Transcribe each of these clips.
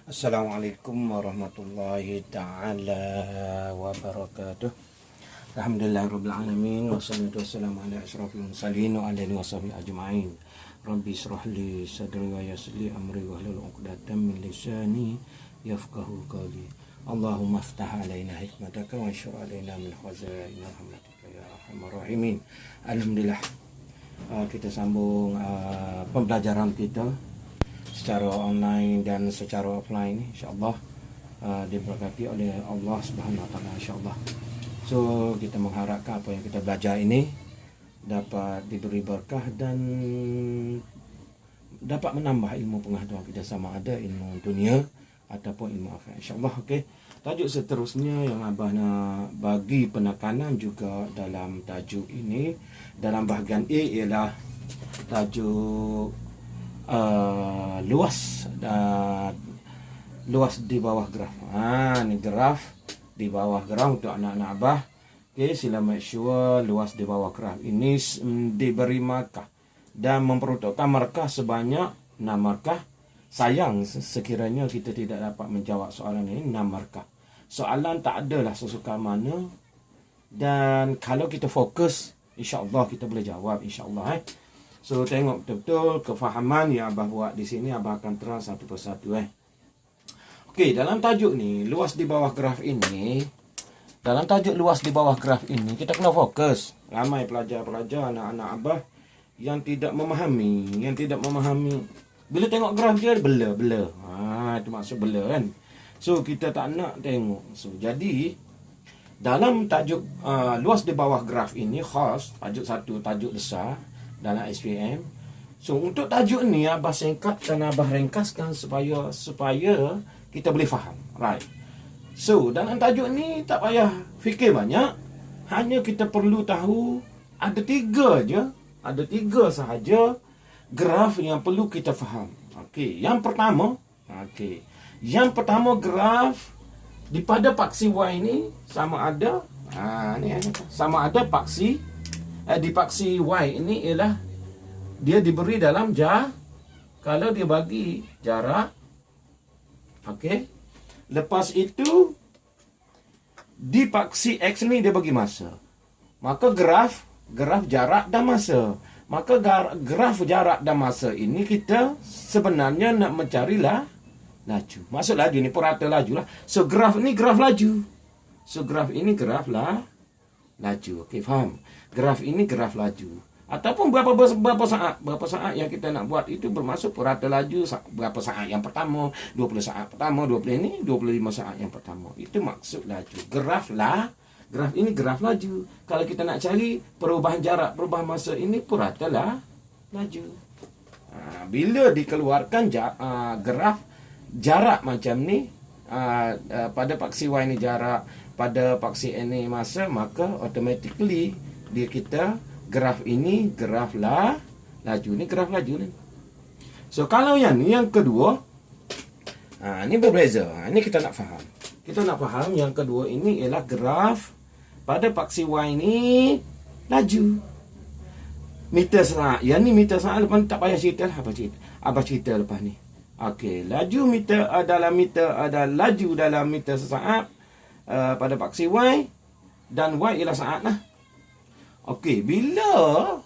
Assalamualaikum warahmatullahi ta'ala wabarakatuh. Alhamdulillahirabbil alamin wassalatu wassalamu ala asyrafil mursalin wa ala alihi washabihi ajmain. Rabbi shrah li sadri wa yassir li amri wahlul 'uqdatam min lisani yafqahu qawli. Allahumma iftah alaina hikmataka wa anshur alaina min khazain rahmatika ya arhamar rahimin. Alhamdulillah, kita sambung pembelajaran kita secara online dan secara offline, insyaallah diberkati oleh Allah Subhanahu wa taala, insyaallah. So kita mengharapkan apa yang kita belajar ini dapat diberi berkah dan dapat menambah ilmu pengetahuan kita, sama ada ilmu dunia ataupun ilmu akhirat, insyaallah. Okey, tajuk seterusnya yang abah nak bagi penekanan juga dalam tajuk ini, dalam bahagian A, ialah tajuk luas di bawah graf. Ni graf di bawah graf untuk anak-anak abah. Okey, sila make sure luas di bawah graf ini diberi markah dan memperuntukkan markah sebanyak 6 markah. Sayang sekiranya kita tidak dapat menjawab soalan ini 6 markah. Soalan tak adalah sesuka mana, dan kalau kita fokus, insya-Allah kita boleh jawab, insya-Allah. So tengok betul-betul kefahaman yang abah buat di sini, abah akan terang satu persatu. Okey, dalam tajuk ni, luas di bawah graf ini, dalam tajuk luas di bawah graf ini, kita kena fokus. Ramai pelajar-pelajar, anak-anak abah yang tidak memahami. Bila tengok graf dia bela. Itu maksud bela kan. So kita tak nak tengok. So jadi dalam tajuk luas di bawah graf ini khas tajuk satu, tajuk besar dalam SPM. So untuk tajuk ni abah singkat dan abah ringkaskan supaya kita boleh faham. Right. So dalam tajuk ni tak payah fikir banyak. Hanya kita perlu tahu ada 3 je. Ada 3 sahaja graf yang perlu kita faham. Okey, yang pertama, graf di pada paksi Y ini sama ada sama ada paksi di paksi Y ini ialah dia diberi dalam kalau dia bagi jarak. Okey. Lepas itu di paksi X ni dia bagi masa. Maka graf jarak dan masa. Maka graf jarak dan masa ini kita sebenarnya nak mencari laju. Maksud laju ni purata laju lah. So graf ni graf laju. So graf ini graf laju. Okey, faham? Graf ini graf laju. Ataupun berapa saat yang kita nak buat itu bermaksud purata laju, berapa saat yang pertama, 20 saat pertama, 20 ini 25 saat yang pertama. Itu maksud laju. Graf ini graf laju. Kalau kita nak cari perubahan jarak, perubahan masa, ini purata laju. Bila dikeluarkan graf jarak macam ni, pada paksi Y ni jarak, pada paksi N ni masa, maka automatically dia kita graf ini graf laju. Ni graf laju ni. So kalau yang ni, yang kedua, ni berbeza. Ini kita nak faham. Kita nak faham yang kedua ini ialah graf pada paksi Y ini laju. Meter saat. Yang ni meter saat, lepas ni tak payah cerita lah. Apa cerita lepas ni. Okey, laju meter adalah laju dalam meter sesaat pada paksi Y, dan Y ialah saat lah. Okey, bila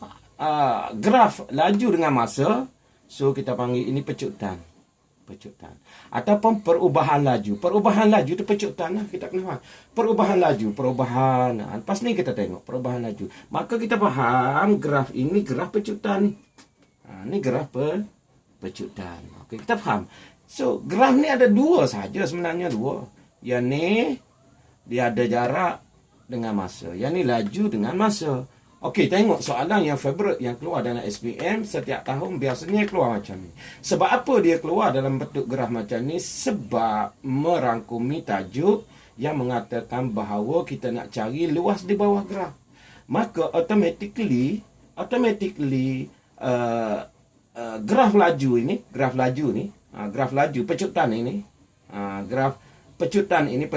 graf laju dengan masa, so kita panggil ini pecutan. Ataupun perubahan laju. Perubahan laju itu pecutan lah, kita kena faham. Perubahan laju, lepas ni kita tengok perubahan laju. Maka kita faham graf ini graf pecutan ni. Ni graf pecutan. Okey, kita faham. So graf ni ada 2 sahaja sebenarnya, 2. Yang ni dia ada jarak dengan masa. Yang ni laju dengan masa. Okey, tengok soalan yang favorite yang keluar dalam SPM setiap tahun biasanya keluar macam ni. Sebab apa dia keluar dalam bentuk graf macam ni? Sebab merangkumi tajuk yang mengatakan bahawa kita nak cari luas di bawah graf. Maka automatically graf laju pecutan ini, graf pecutan ini,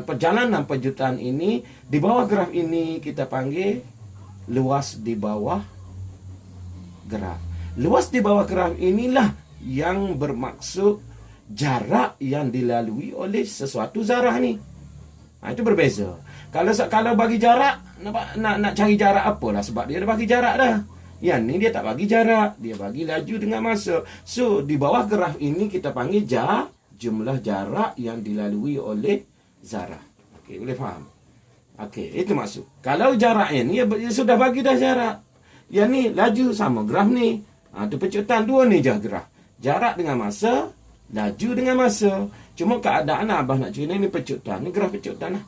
perjalanan pecutan ini di bawah graf ini kita panggil luas di bawah graf. Luas di bawah graf inilah yang bermaksud jarak yang dilalui oleh sesuatu zarah ni. Itu berbeza. Kalau bagi jarak, nak cari jarak apalah, sebab dia dah bagi jarak dah. Yang ni dia tak bagi jarak, dia bagi laju dengan masa. So di bawah graf ini kita panggil jumlah jarak yang dilalui oleh zarah. Okey, boleh faham? Okey, itu maksud. Kalau jarak ni dia sudah bagi dah jarak. Yang ni laju sama graf ni. Tu pecutan dua ni je graf. Jarak dengan masa, laju dengan masa. Cuma keadaan abah nak cerita ni pecutan. Ni graf pecutan lah.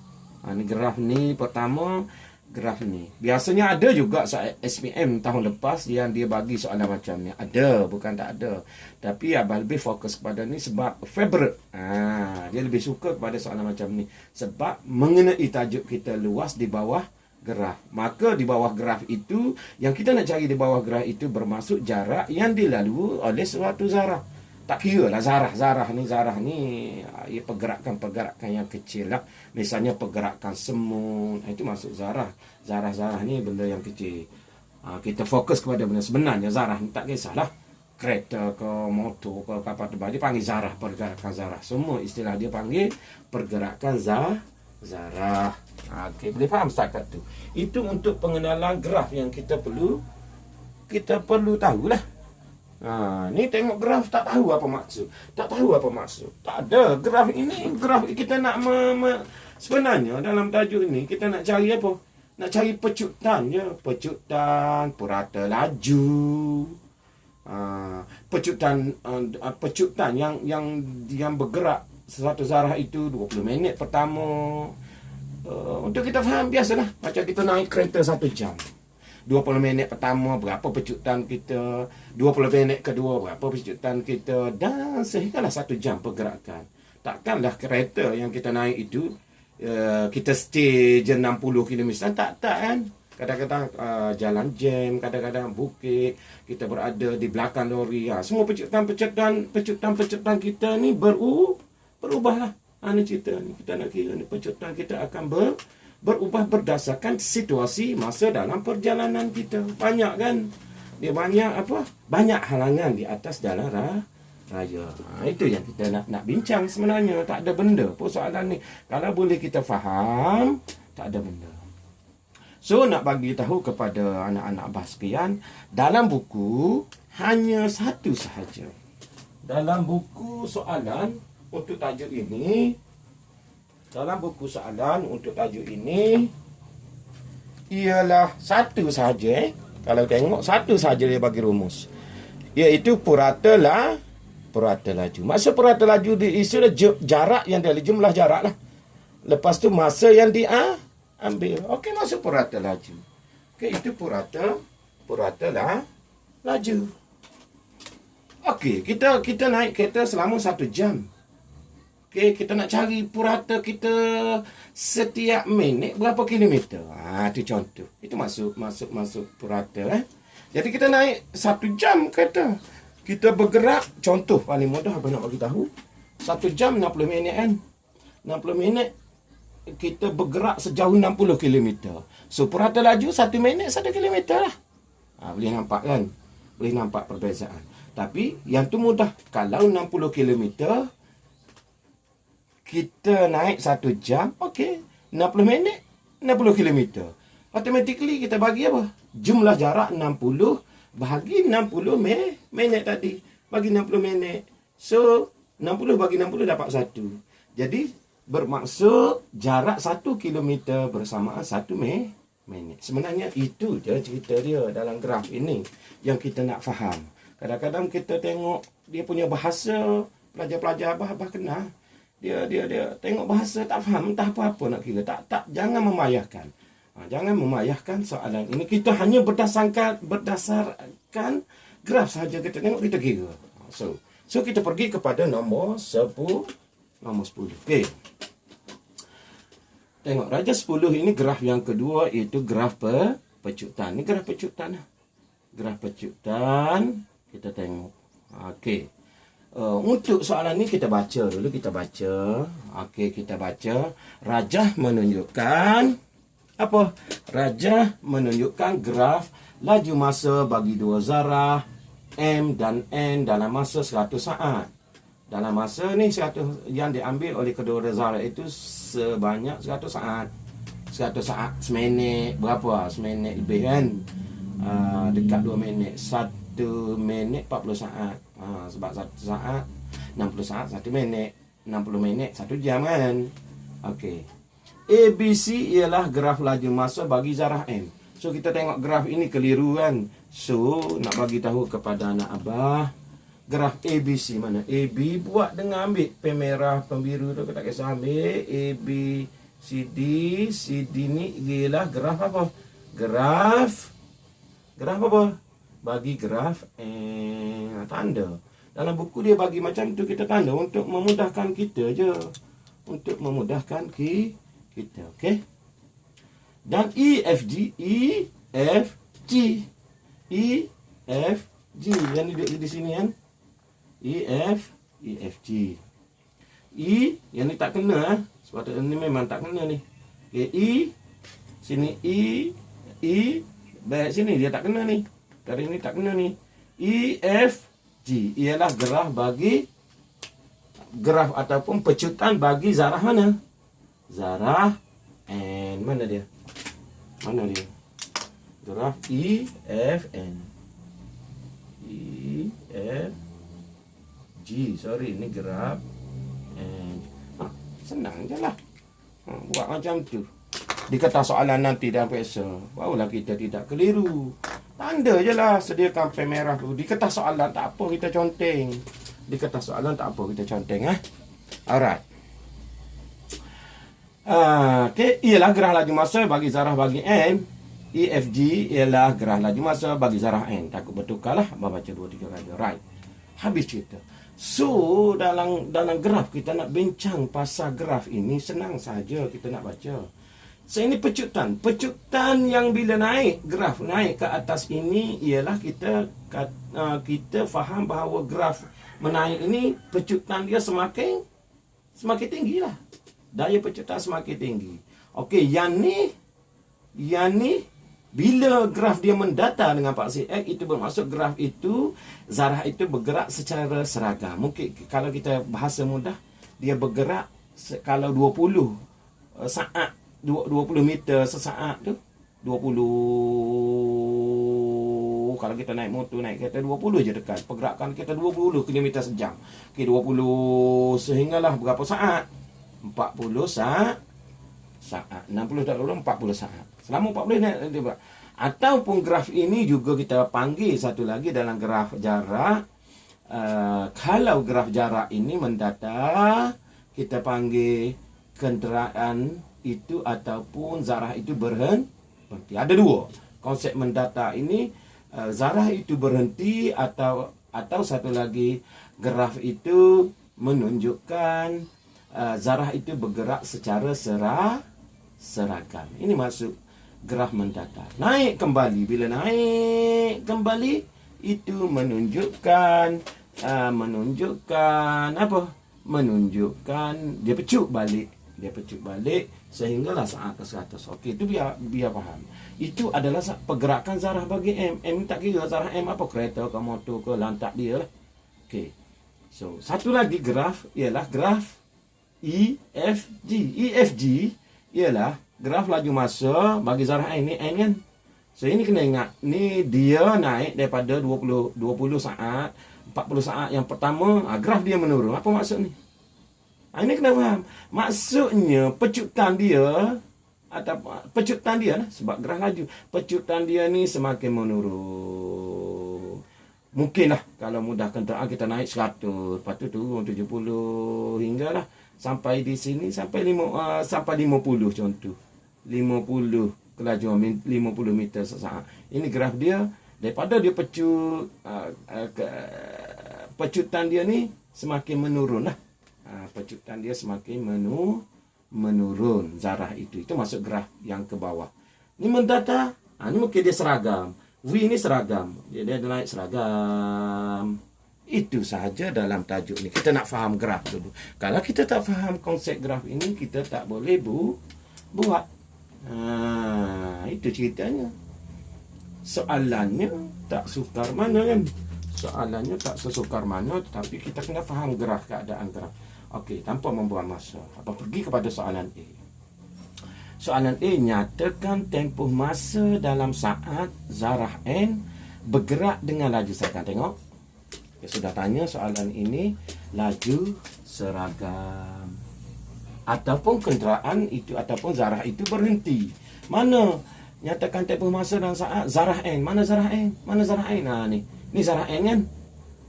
Ni graf ni pertama, graf ni. Biasanya ada juga SPM tahun lepas yang dia bagi soalan macam ni. Ada, bukan tak ada. Tapi abah lebih fokus kepada ni sebab favorite. Dia lebih suka kepada soalan macam ni. Sebab mengenai tajuk kita luas di bawah graf. Maka di bawah graf itu, yang kita nak cari di bawah graf itu bermaksud jarak yang dilalui oleh suatu zarah. Tak kira lah zarah ni pergerakan-pergerakan yang kecil lah. Misalnya pergerakan semut, itu masuk zarah. Zarah ni benda yang kecil. Kita fokus kepada benda sebenarnya zarah ni tak kisahlah. Kereta ke motor ke kapal terbang, dia panggil zarah, pergerakan zarah. Semua istilah dia panggil pergerakan zarah. Okey, boleh faham setakat tu. Itu untuk pengenalan graf yang kita perlu tahulah. Ni tengok graf tak tahu apa maksud. Tak ada. Graf kita nak sebenarnya dalam tajuk ini kita nak cari apa? Nak cari pecutan je. Pecutan, purata laju. Pecutan yang bergerak sesuatu zarah itu 20 minit pertama. Untuk kita faham biasalah. Macam kita naik kereta 1 jam. 20 minit pertama berapa pecutan kita, 20 minit kedua berapa pecutan kita, dan sehinggalah 1 jam pergerakan. Takkanlah kereta yang kita naik itu kita stay je 60 km. Tak kan. Kadang-kadang jalan jam, kadang-kadang bukit, kita berada di belakang lori. Semua pecutan kita ni berubahlah. Ini cerita ni kita nak kira ni, pecutan kita akan berubah berdasarkan situasi masa dalam perjalanan kita. Banyak kan? Dia banyak halangan di atas jalan raya. Itu yang kita nak bincang sebenarnya. Tak ada benda pun soalan ni. Kalau boleh kita faham, tak ada benda. So nak bagi tahu kepada anak-anak abah sekalian, dalam buku hanya satu sahaja. Dalam buku soalan untuk tajuk ini, ialah satu sahaja. Kalau tengok satu sahaja dia bagi rumus, iaitu purata laju. Maksud purata laju diisi jarak yang dari jumlah jarak lah. Lepas tu masa yang diambil. Okey, maksud purata laju. Okey, itu purata laju. Okey, kita naik kereta selama 1 jam. Okey, kita nak cari purata kita setiap minit berapa kilometer. Itu contoh. Itu masuk purata. Jadi kita naik 1 jam kereta. Kita bergerak, contoh paling mudah abang nak bagi tahu. 1 jam 60 minit kan. 60 minit kita bergerak sejauh 60 km. So purata laju 1 minit 1 km lah. Boleh nampak kan? Boleh nampak perbezaan. Tapi yang tu mudah. Kalau 60 km kita naik 1 jam, okey, 60 minit 60 km. Automatically kita bagi apa? Jumlah jarak 60 bahagi 60 minit tadi. Bagi 60 minit. So 60 bagi 60 dapat 1. Jadi bermaksud jarak 1 km bersamaan 1 minit. Sebenarnya itu je cerita dia dalam graf ini yang kita nak faham. Kadang-kadang kita tengok dia punya bahasa, pelajar-pelajar abah kenal. Dia tengok bahasa tak faham, entah apa-apa nak kira. Tak, jangan memayahkan. Jangan memayahkan soalan ini. Kita hanya berdasarkan graf saja kita tengok, kita kira. So kita pergi kepada nombor 10. Okey. Tengok raja 10 ini graf yang kedua, iaitu graf pecutan. Ini graf pecutan. Graf pecutan kita tengok. Okey. Untuk soalan ni kita baca dulu, Okey, kita baca. Rajah menunjukkan apa? Rajah menunjukkan graf laju masa bagi dua zarah M dan N dalam masa 100 saat. dalam masa ni 100 yang diambil oleh kedua zarah itu sebanyak 100 saat. 100 saat seminit berapa? Seminit lebih kan. Dekat 2 minit. 1 minit 40 saat. Sebab 1 saat 60 saat 1 minit. 60 minit 1 jam kan. Okey. ABC ialah graf laju masa bagi zarah M. So kita tengok graf ini keliru kan. So nak bagi tahu kepada anak abah, graf ABC mana? AB buat dengan ambil pen merah, pen biru tu tak kisah ambil. AB CD ni ialah graf apa? Graf apa? Bagi graf tanda. Dalam buku dia bagi macam tu, kita tanda untuk memudahkan kita je. Untuk memudahkan kita, okey? Dan EFG yang duduk di sini kan? EFG. E yang ni tak kena sebab ni memang tak kena ni. Okay, E sini baik sini dia tak kena ni. Dari ni tak kena ni. EFG ialah graf ataupun pecutan bagi zarah mana? Zarah N. Mana dia? Graf EFN. EFG. Sorry, ni graf N. Senang je lah. Buat macam tu. Di kertas soalan nanti dalam PSA, barulah kita tidak keliru. Tanda je lah, sediakan pen merah tu. Di kertas soalan tak apa kita conteng. Alright. Okay, ialah graf laju masa bagi zarah bagi N. EFG ialah graf laju masa bagi zarah N. Takut bertukar lah. Abang baca 2-3 kali. Right. Habis cerita. So, dalam graf kita nak bincang pasal graf ini, senang saja kita nak baca. So, ini pecutan. Pecutan yang bila graf naik ke atas ini ialah kita faham bahawa graf menaik ini pecutan dia semakin tinggi lah. Daya pecutan semakin tinggi. Okey, yang ni bila graf dia mendatar dengan paksi X, itu bermaksud graf itu, zarah itu bergerak secara seragam. Mungkin kalau kita bahasa mudah, dia bergerak kalau 20 saat, 20 meter sesaat tu, 20, kalau kita naik motor, naik kereta 20 je dekat. Pergerakan kita 20 km sejam. Okey, 20 sehinggalah berapa saat? 40 saat. 60 tak dulu 40 saat. Selama 40 naik. Ataupun graf ini juga kita panggil satu lagi dalam graf jarak. Kalau graf jarak ini mendatar, kita panggil kenderaan itu ataupun zarah itu berhenti. Ada dua konsep mendatar ini. Zarah itu berhenti atau satu lagi graf itu menunjukkan zarah itu bergerak secara seragam. Ini maksud graf mendatar. Naik kembali. Bila naik kembali, itu menunjukkan apa? Menunjukkan dia pecut balik. Sehinggalah saat ke 100. Okey, itu biar faham. Itu adalah pergerakan zarah bagi M. M tak kira zarah M apa, kereta ke motor ke, lantak dia lah. Okey. So, satu lagi graf ialah graf EFG. EFG ialah graf laju masa bagi zarah N ni N kan. So ini kena ingat, ni dia naik daripada 20 saat, 40 saat yang pertama, graf dia menurun. Apa maksud ni? Ini kena faham. Maksudnya pecutan dia lah, sebab graf laju, pecutan dia ni semakin menurun. Mungkinlah kalau mudahkan kita naik 100, lepas tu turun 70 hinggalah sampai di sini sampai 50 contoh. 50 kelajuan 50 meter sesaat. Ini graf dia daripada dia pecutan dia ni semakin menurun lah. Pecutan dia semakin menurun zarah itu. Itu masuk graf yang ke bawah. Ini mendatar. Ini mungkin dia seragam. V ini seragam. Dia naik seragam. Itu sahaja dalam tajuk ni. Kita nak faham graf dulu. Kalau kita tak faham konsep graf ini, kita tak boleh buat. Itu ceritanya. Soalannya tak sukar mana kan? soalannya tak sesukar mana, tetapi kita kena faham graf, keadaan graf. Okey, tanpa membuang masa, apa pergi kepada soalan A. Soalan A, nyatakan tempoh masa dalam saat zarah N bergerak dengan laju seragam. Tengok, saya sudah tanya soalan ini, laju seragam ataupun kenderaan itu ataupun zarah itu berhenti. Mana nyatakan tempoh masa dalam saat zarah N? Mana zarah N? Mana zarah N? Nah ni zarah N kan?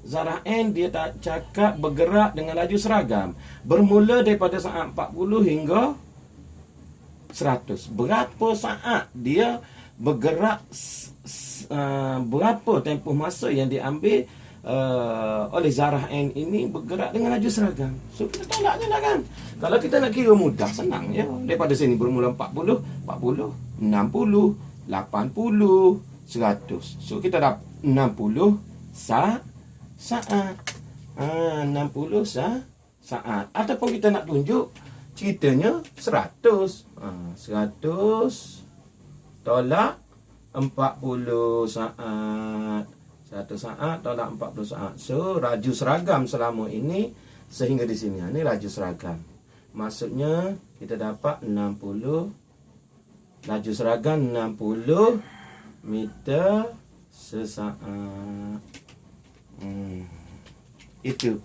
Zarah N dia tak cakap bergerak dengan laju seragam. Bermula daripada saat 40 hingga 100. Berapa saat dia bergerak, berapa tempoh masa yang diambil oleh zarah N ini bergerak dengan laju seragam. So kita tolak je lah kan. Kalau kita nak kira mudah, senang ya. Daripada sini bermula 40, 60, 80, 80, 100. So kita dapat 60 saat. 60 saat. Ataupun kita nak tunjuk ceritanya 100. 100 tolak 40 saat. 1 saat tolak 40 saat. So, laju seragam selama ini sehingga di sini. Ini laju seragam. Maksudnya, kita dapat 60. Laju seragam 60 meter sesaat. Itu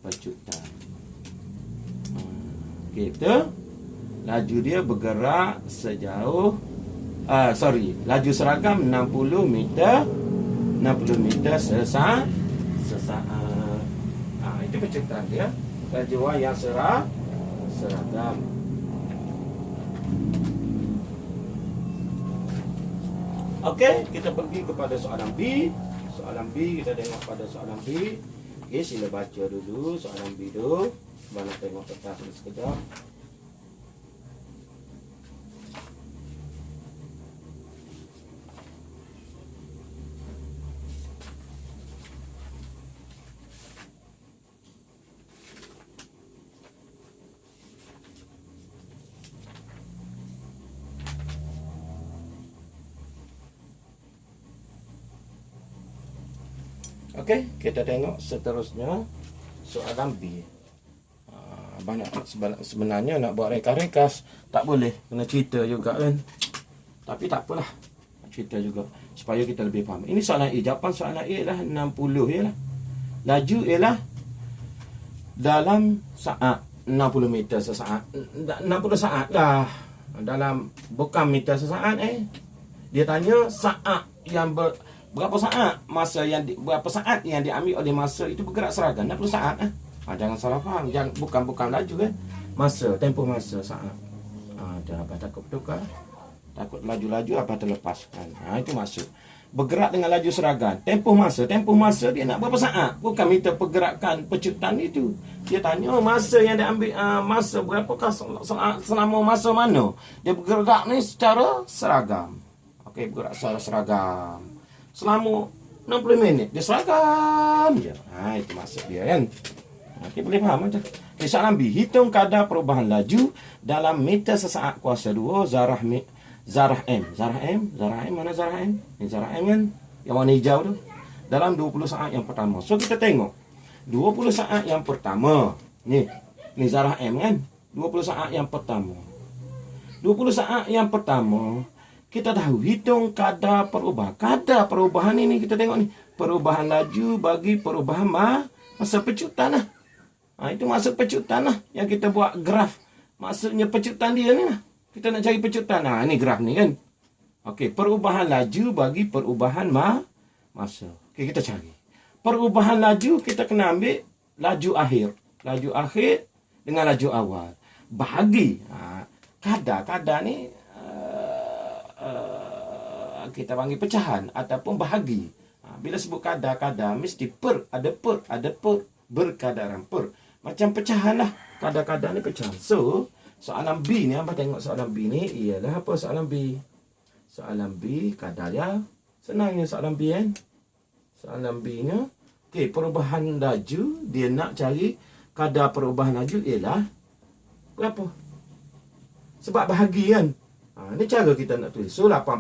pecutan. Okey, betul? Laju dia bergerak sejauh laju seragam 60 meter sesaat. Itu pecutan dia. Laju yang seragam. Okey, kita pergi kepada soalan B. Soalan B, kita tengok pada soalan B. Okey, sila baca dulu soalan B tu. Cuba nak tengok kertas ni sekejap. Okey, kita tengok seterusnya soalan B. Banyak sebenarnya nak buat rekas-rekas tak boleh, kena cerita juga kan. Tapi tak apalah, cerita juga supaya kita lebih faham. Ini soalan A. Jawapan soalan A ialah 60 ialah. Laju ialah dalam saat 60 meter sesaat. 60 saat lah. Dalam bukan meter sesaat Dia tanya saat yang berapa saat masa yang berapa saat yang diambil oleh masa itu bergerak seragam. 60 saat jangan salah faham. Bukan laju kan. Masa, tempoh masa saat. Dah apa takut tukar. Takut laju-laju apa terlepaskan. Itu maksud. Bergerak dengan laju seragam. Tempoh masa dia nak berapa saat. Bukan minta pergerakan pecutan itu. Dia tanya masa yang diambil, masa berapakah selama masa mana. Dia bergerak ni secara seragam. Okey, bergerak secara seragam. Selama 60 minit dia seragam je. Itu maksud dia kan. Okey, boleh faham macam. Soalan B, hitung kadar perubahan laju dalam meter sesaat kuasa 2 zarah M. Zarah M, mana zarah M? Ini zarah M kan, yang warna hijau tu. Dalam 20 saat yang pertama. So kita tengok 20 saat yang pertama. Ni zarah M kan, 20 saat yang pertama. 20 saat yang pertama kita tahu hitung kadar perubahan. Kadar perubahan ini kita tengok ni. Perubahan laju bagi perubahan masa pecutan lah. Itu masa pecutan lah. Yang kita buat graf. Maksudnya pecutan dia ni lah. Kita nak cari pecutan. Ini graf ni kan. Okey, perubahan laju bagi perubahan masa. Okey, kita cari. Perubahan laju kita kena ambil laju akhir. Laju akhir dengan laju awal. Bahagi. Kadar ni kita panggil pecahan ataupun bahagi. Bila sebut kadar mesti ada berkadaran per. Macam pecahan lah. Kadar-kadar ni pecahan. So, soalan B ni, abang tengok soalan B ni ialah apa soalan B? Soalan B kadar dia. Senangnya soalan B kan? Soalan B ni, okey, perubahan laju, dia nak cari kadar perubahan laju ialah berapa? Sebab bahagi kan? Ni cara kita nak tulis. So, 80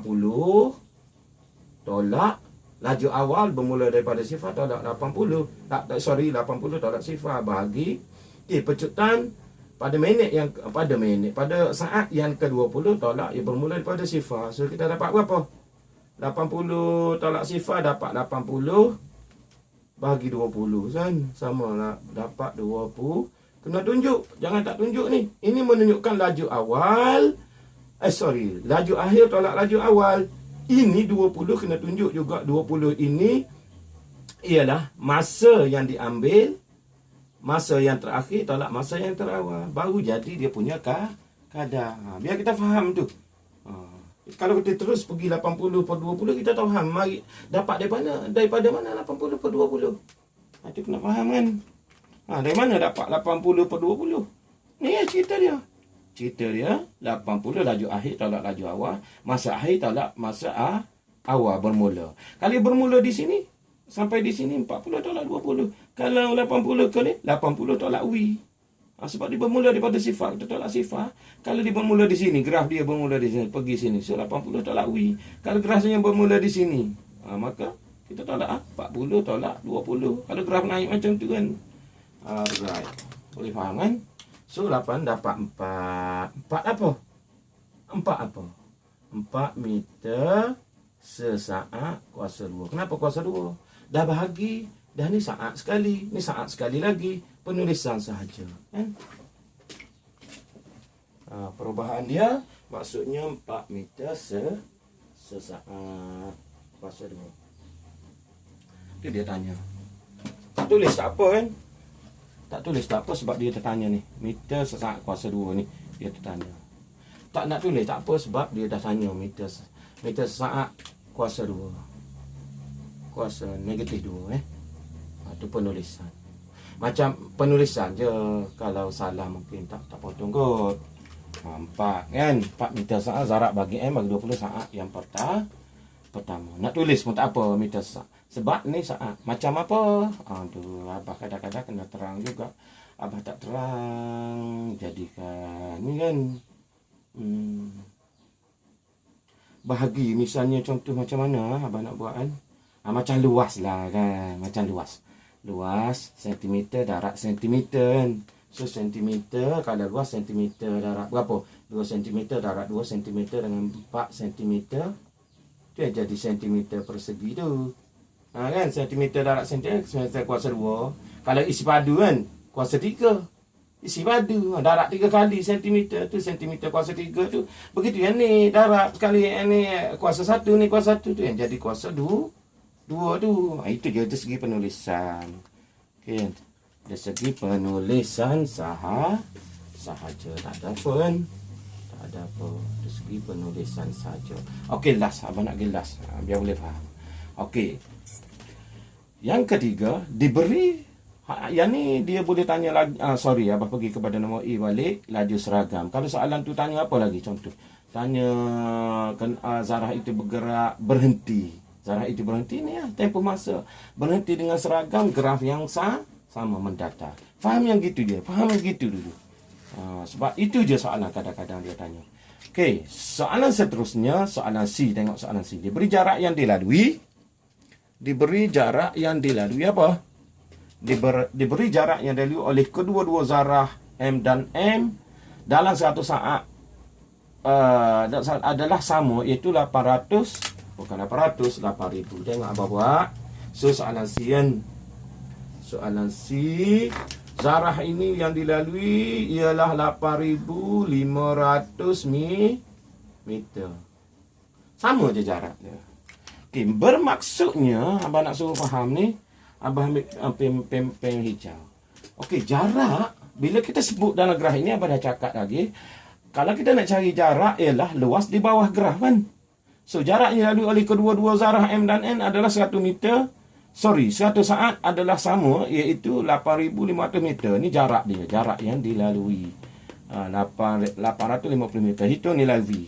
tolak Laju awal bermula daripada sifar tolak 80. 80 tolak sifar bahagi. Okey, pecutan pada saat yang ke-20 tolak ia bermula daripada sifar. So kita dapat berapa? 80 tolak sifar dapat 80 bahagi 20 kan? Sama lah, dapat 20. Kena tunjuk, jangan tak tunjuk ni. Ini menunjukkan laju awal. Laju akhir tolak laju awal. Ini 20 kena tunjuk juga. 20 ini ialah masa yang diambil, masa yang terakhir tolak masa yang terawal. Baru jadi dia punya kadar. Biar kita faham tu. Kalau kita terus pergi 80 per 20, kita tahu faham. Mari dapat daripada mana 80 per 20. Itu kena faham kan. Dari mana dapat 80 per 20? Ni cerita dia. Cerita dia 80 laju akhir tolak laju awal. Masa akhir tolak masa awal bermula. Kalau bermula di sini sampai di sini 40 tolak 20. Kalau 80 kali 80 tolak wi. Sebab dia bermula daripada sifar, kita tolak sifar. Kalau dia bermula di sini, graf dia bermula di sini, pergi sini. So 80 tolak wi. Kalau grafnya bermula di sini, maka kita tolak 40 tolak 20. Kalau graf naik macam tu kan. Alright. Boleh faham kan? So 8 dapat 4. 4 apa? 4 apa? 4 meter sesaat kuasa 2. Kenapa kuasa 2? Dah bahagi. Dah ni saat sekali. Ni saat sekali lagi. Penulisan sahaja. Kan? Perubahan dia maksudnya 4 meter sesaat kuasa 2. Itu dia tanya. Tak tulis tak apa kan? Tak tulis tak apa sebab dia tertanya ni. Meter sesaat kuasa 2 ni. Dia tertanya. Tak nak tulis tak apa sebab dia dah tanya meter sesaat kuasa 2. Kuasa negatif 2 Itu penulisan. Macam penulisan je. Kalau salah mungkin tak potong kot. 4 kan. 4 meter saat zarak bagi M bagi 20 saat yang pertama. Nak tulis pun tak apa meter saat. Sebab ni saat. Macam apa? Tu Abah kadang-kadang kena terang juga. Abah tak terang. Jadikan ni kan. Bahagi misalnya contoh macam mana Abah nak buat kan. Macam luas lah kan. Macam luas. Luas sentimeter darab sentimeter kan. So sentimeter kalau luas sentimeter darab berapa? 2 sentimeter darab 2 sentimeter dengan 4 sentimeter. Tu yang jadi sentimeter persegi tu. Kan sentimeter darab sentimeter kuasa 2. Kalau isi padu kan kuasa 3. Isi padu darab 3 kali sentimeter tu sentimeter kuasa 3 tu. Begitu yang ni darab sekali ni kuasa 1 ni kuasa 1 tu yang jadi kuasa 2 tu. Itu je dari segi penulisan. Okey. Dari segi penulisan sahaja. Tak ada apa kan? Tak ada apa. Dari segi penulisan sahaja. Okey, last. Abang nak pergi last. Biar boleh faham. Okey. Yang ketiga, diberi. Yang ni dia boleh tanya lagi. Abang pergi kepada nombor E balik. Laju seragam. Kalau soalan tu tanya apa lagi? Contoh. Tanya zarah itu bergerak berhenti. Zarah itu berhenti ni tempoh masa. Berhenti dengan seragam graf yang sama mendatar. Faham yang gitu dia. Faham yang gitu dulu. Sebab itu je soalan kadang-kadang dia tanya. Okey, soalan seterusnya, soalan C. Tengok soalan C. Diberi jarak yang dilalui. Diberi jarak yang dilalui apa? Diberi jarak yang dilalui oleh kedua-dua zarah M dan M dalam satu saat adalah sama, iaitu 800. Bukan 800, 8000. Tengok Abah buat. So soalan C kan. Soalan C. Zarah ini yang dilalui ialah 8500 meter. Sama je jarak dia. Okey, bermaksudnya Abah nak suruh faham ni. Abah ambil pen hijau. Okey, jarak. Bila kita sebut dalam graf ini, Abah dah cakap lagi. Kalau kita nak cari jarak ialah luas di bawah graf kan. So, jarak yang dilalui oleh kedua-dua zarah M dan N adalah 1 meter. 1 saat adalah sama, iaitu 8500 meter. Ini jarak dia, jarak yang dilalui. 850 meter. Hitung nilai V.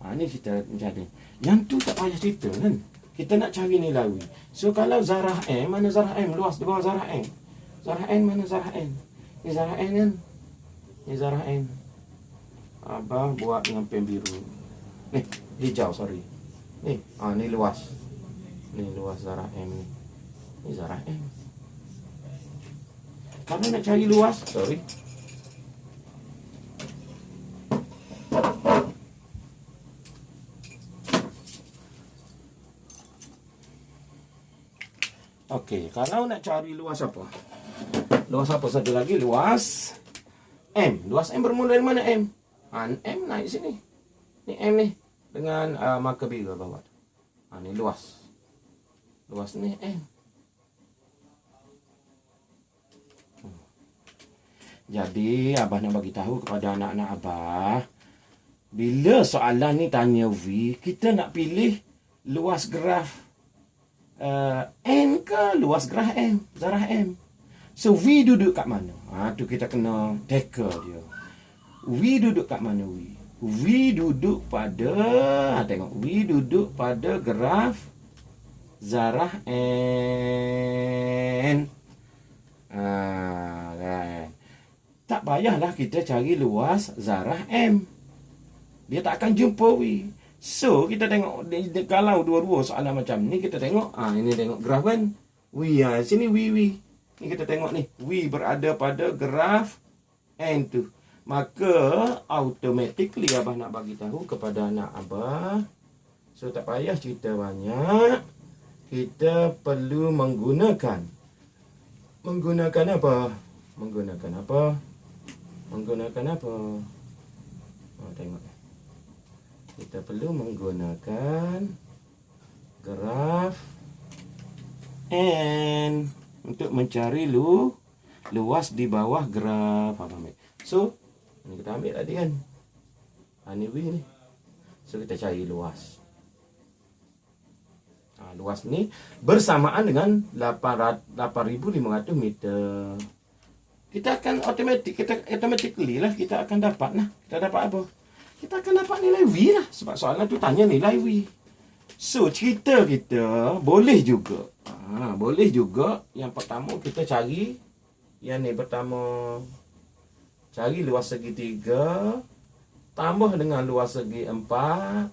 Ini kita jadi. Yang tu tak payah cerita kan. Kita nak cari nilai V. So, kalau zarah M, mana zarah M? Luas di bawah zarah M. Zarah N, mana zarah N? Ini zarah N kan? Ini zarah N. Abah buat dengan pen biru. Hijau, sorry. Ni luas. Ni luas zarah M ni. Ni zarah M. Kalau nak cari luas, sorry. Okey, kalau nak cari luas apa? Luas apa satu lagi? Luas M. Luas M bermula dari mana M? M naik sini. Ni M ni. Dengan marker biru bawah. Ni luas. Luas ni M. Jadi, Abah nak bagi tahu kepada anak-anak Abah. Bila soalan ni tanya V, kita nak pilih luas graf N ke luas graf M, zarah M. So V duduk kat mana? Tu kita kena tackle dia. V duduk kat mana V? V duduk pada tengok V duduk pada graf zarah N. Kan. Tak payahlah kita cari luas zarah M. Dia tak akan jumpa V. So, kita tengok, kalau dua-dua soalan macam ni, kita tengok, ini tengok graf kan, V, sini V. Ni kita tengok ni, V berada pada graf N tu. Maka, automatically Abah nak bagi tahu kepada anak Abah, so tak payah cerita banyak, kita perlu menggunakan apa? Tengok. Kita perlu menggunakan graf N untuk mencari luas di bawah graf. So, ini kita ambil tadi kan. Ini V ni. So, kita cari luas. Luas ni bersamaan dengan 8,500 meter. Kita akan automatically lah kita akan dapat lah. Kita dapat apa? Kita akan dapat nilai V lah. Sebab soalan tu tanya nilai V. So, cerita kita boleh juga. Boleh juga. Yang pertama kita cari. Yang ni pertama. Cari luas segi 3. Tambah dengan luas segi 4.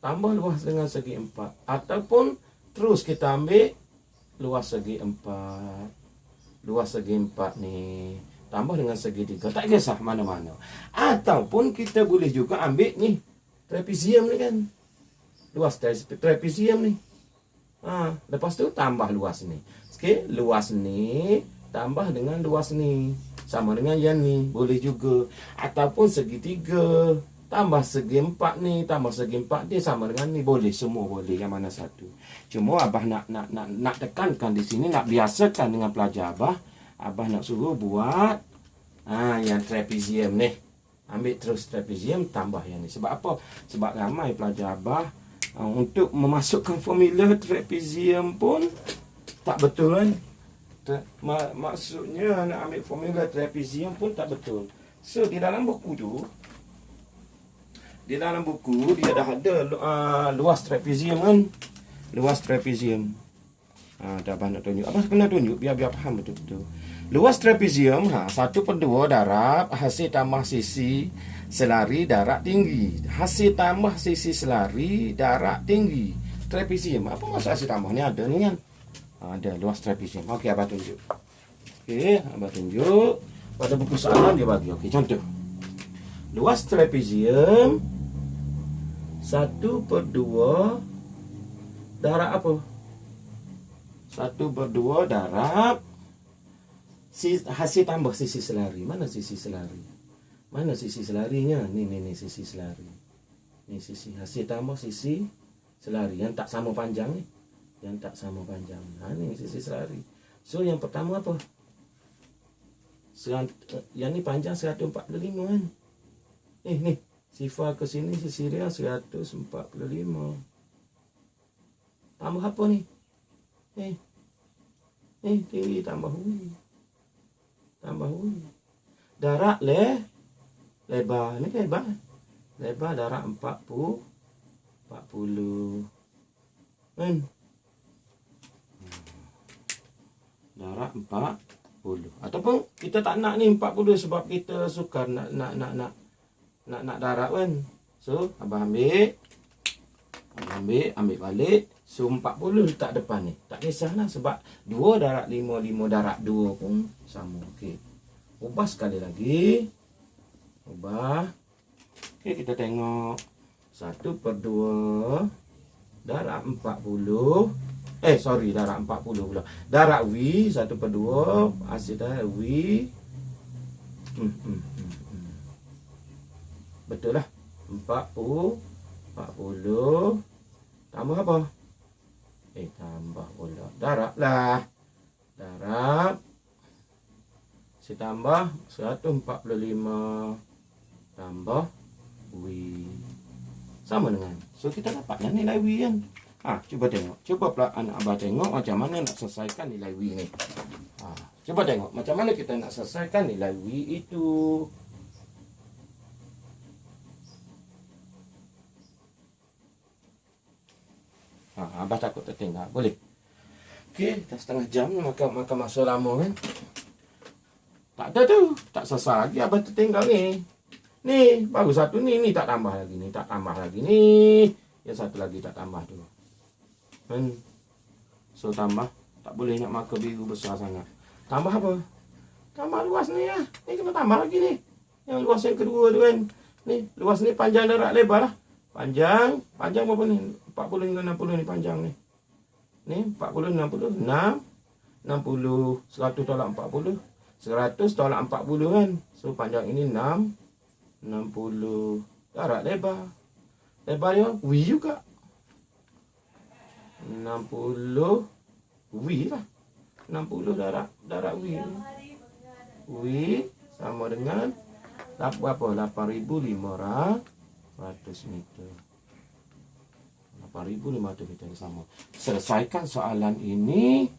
Tambah luas dengan segi 4. Ataupun terus kita ambil luas segi 4. Luas segi 4 ni. Tambah dengan segi 3. Tak kisah mana-mana. Ataupun kita boleh juga ambil ni. Trapezium ni kan. Luas trapezium ni. Lepas tu tambah luas ni. Okey, luas ni tambah dengan luas ni. Sama dengan yang ni. Boleh juga. Ataupun segi 3. Tambah segi 4 ni. Tambah segi 4 dia sama dengan ni. Boleh. Semua boleh. Yang mana satu. Cuma Abah nak tekankan di sini. Nak biasakan dengan pelajar Abah. Abah nak suruh buat yang trapezium ni. Ambil terus trapezium, tambah yang ni. Sebab apa? Sebab ramai pelajar Abah untuk memasukkan formula trapezium pun tak betul kan. Maksudnya nak ambil formula trapezium pun tak betul. So di dalam buku tu, dia dah ada luas trapezium kan. Luas trapezium. Abah nak tunjuk. Abah kena tunjuk biar faham betul-betul. Luas trapezium 1/2 darab hasil tambah sisi selari darat tinggi. Hasil tambah sisi selari darat tinggi. Trapezium. Apa maksud hasil tambah ni? Ada ni kan. Ada luas trapezium. Okey, Abah tunjuk. Okey, Abah tunjuk. Pada buku soalan dia bagi. Okey, contoh. Luas trapezium 1/2 darab apa? 1/2 darab hasil tambah sisi selari. Mana sisi selari? Mana sisi selarinya? Ni sisi selari. Ni sisi hasil tambah sisi selari yang tak sama panjang ni. Yang tak sama panjang. Ni sisi selari. So yang pertama apa? Yang ni panjang 145 kan. Ni sifar ke sini sisi dia 145. Tambah apa ni? Tinggi tambah U. Tambah U. Darat lebar. Ni lebar. Lebar darat 40. Kan? Darat 40. Ataupun kita tak nak ni 40 sebab kita suka nak darat kan. So, Abah ambil balik. So 40 letak depan ni. Tak kisahlah sebab 2 darab 5, 5 darab 2 pun sama. Okey. Ubah sekali lagi. Ubah. Okey, kita tengok 1/2 darab 40. Darab 40 pula. Darab V 1/2 hasil darab V. Betul lah. 40 tambah apa? Tambah pula. Darab lah. Darab. Tambah 145 tambah W. Sama dengan. So kita dapatlah nilai W kan. Cuba tengok. Cuba pula anak abah tengok macam mana nak selesaikan nilai W ni. Cuba tengok macam mana kita nak selesaikan nilai W itu. Abah takut tertinggal. Boleh. Okey, dah setengah jam makan masa lama kan. Tak ada tu. Tak selesai lagi abah tertinggal ni. Ni, baru satu ni tak tambah lagi ni, tak tambah lagi ni. Yang satu lagi tak tambah tu. So tambah, tak boleh nak marker biru besar sangat. Tambah apa? Tambah luas ni lah. Ni kena tambah lagi ni. Yang luas yang kedua tu kan. Ni, luas ni panjang darab lebar lah. Panjang berapa ni? 40 hingga 60 ni panjang ni. Ni 40, 60, 60, 100 tolak 40. 100 tolak 40 kan. So panjang ini 60 darab lebar. Lebar dia W juga. 60 W lah. 60 darab W. W sama dengan berapa? 8.500 meter. 8.500 meter sama. Selesaikan soalan ini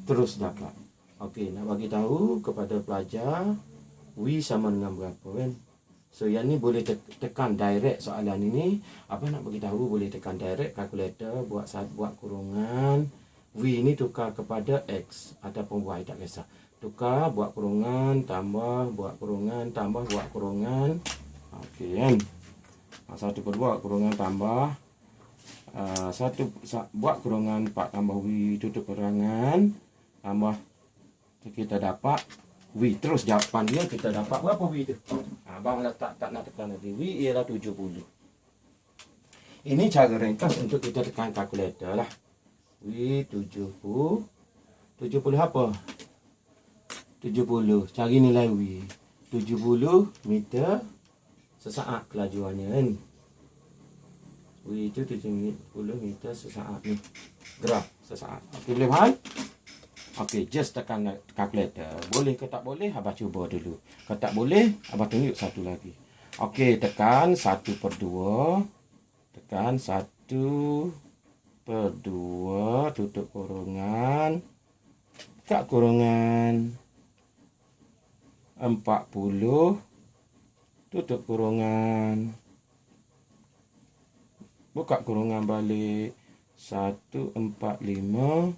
terus dapat. Okey, nak bagi tahu kepada pelajar W sama dengan berapa kan. So yang ni boleh tekan direct soalan ini. Apa nak bagi tahu boleh tekan direct kalkulator, buat kurungan. W ni tukar kepada X ataupun Y, tak kisah. Tukar, buat kurungan, tambah, buat kurungan, tambah, buat kurungan. Okey kan. 1/2 kurungan tambah. Buat kurungan 4 tambah W, tutup kurangan. Tambah. Kita dapat W. Terus jawapan dia kita dapat berapa W tu? Abang tak nak tekan lagi. W ialah 70. Ini cara ringkas untuk kita tekan kalkulator lah. W 70. 70 apa? 70. Cari nilai W. 70 meter sesaat kelajuannya kan. W itu 70 meter sesaat ni. Graf sesaat. Okey, boleh faham? Okey, just tekan kalkulator. Boleh ke tak boleh? Abah cuba dulu. Kalau tak boleh, abah tunjuk satu lagi. Okey, tekan 1/2. Tekan 1/2. Tutup kurungan. Buka kurungan. 40. Tutup kurungan. Buka kurungan balik. 145.